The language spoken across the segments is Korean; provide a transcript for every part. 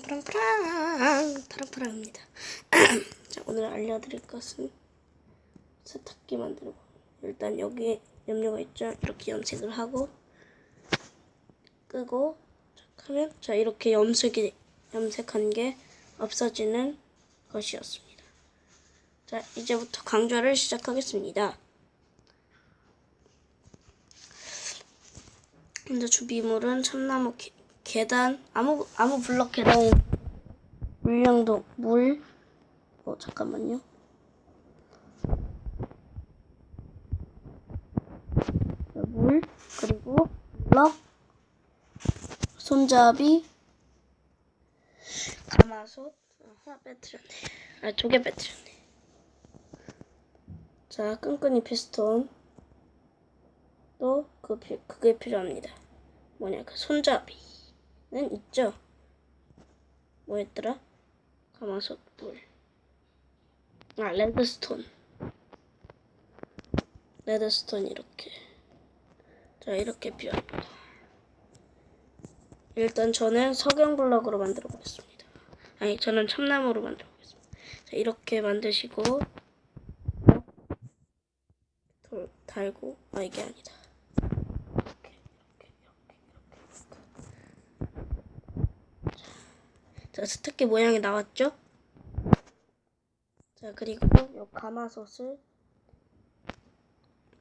파랑파랑입니다. 자, 오늘 알려드릴 것은 세탁기 만들고, 일단 여기에 염료가 있죠. 이렇게 염색을 하고 끄고 하면 자, 이렇게 염색한 게 없어지는 것이었습니다. 자, 이제부터 강좌를 시작하겠습니다. 먼저 준비물은 참나무, 계단, 아무 블럭 계단, 물량도 물, 잠깐만요. 물, 그리고 블럭, 손잡이, 가마솥, 하나 빼뜨렸네. 두 개 빼뜨렸네. 자, 끈끈이 피스톤, 또 그게 필요합니다. 뭐냐, 그 손잡이는 있죠. 뭐였더라? 가마솥, 물, 레드스톤 이렇게. 자, 이렇게 필요합니다. 일단 저는 석영 블럭으로 만들어 보겠습니다. 아니, 저는 참나무로 만들어 보겠습니다. 자, 이렇게 만드시고 돌 달고, 이게 아니다. 이렇게. 자, 스티커 모양이 나왔죠? 자, 그리고 이 가마솥을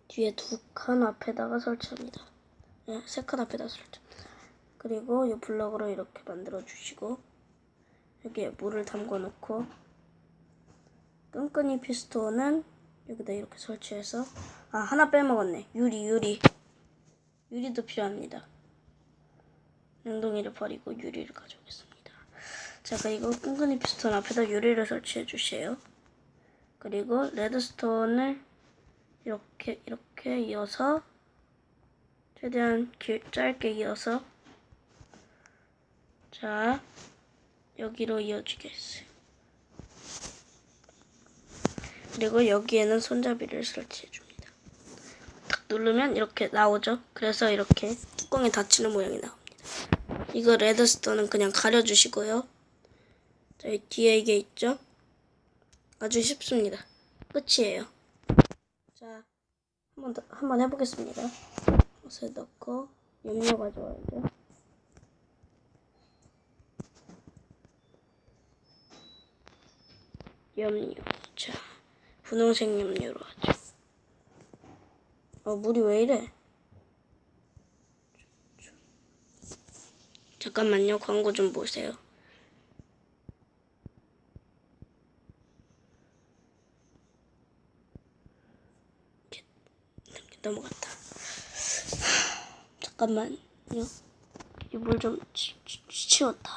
뒤에 2칸 앞에다가 설치합니다. 네, 3칸 앞에다 설치합니다. 그리고 이 블럭으로 이렇게 만들어 주시고, 여기에 물을 담궈 놓고, 끈끈이 피스톤은 여기다 이렇게 설치해서, 하나 빼먹었네. 유리도 필요합니다. 냉동이를 버리고 유리를 가져오겠습니다. 자, 그리고 끈끈이 피스톤 앞에다 유리를 설치해 주세요. 그리고 레드스톤을 이렇게 이어서, 최대한 짧게 이어서, 자, 여기로 이어주겠어요. 그리고 여기에는 손잡이를 설치해 줍니다. 탁 누르면 이렇게 나오죠. 그래서 이렇게 뚜껑에 닫히는 모양이 나옵니다. 이거 레드스톤은 그냥 가려주시고요. 자, 이 뒤에 이게 있죠. 아주 쉽습니다. 끝이에요. 자, 한번 해보겠습니다. 옷에 넣고 염료 가져와야죠. 염료. 자, 분홍색 염료로 하죠. 물이 왜 이래? 잠깐만요. 광고 좀 보세요. 이렇게 넘어갔다. 잠깐만요. 이 물 좀 치웠다.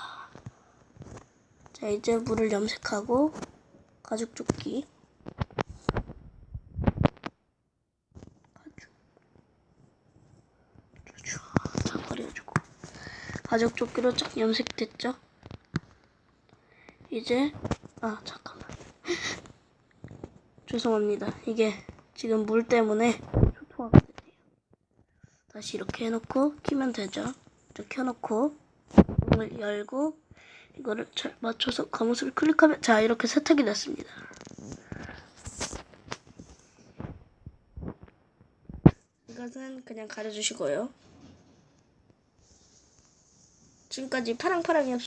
자, 이제 물을 염색하고 가죽조끼. 다 버려주고. 가죽조끼로 쫙 염색됐죠? 이제 잠깐만. 죄송합니다. 이게 지금 물 때문에 초토화가 됐네요. 다시 이렇게 해놓고 키면 되죠. 이렇게 켜놓고 문을 열고 이거를 잘 맞춰서 가마솥을 클릭하면, 자, 이렇게 세탁이 됐습니다. 이것은 그냥 가려주시고요. 지금까지 파랑파랑이었습니다.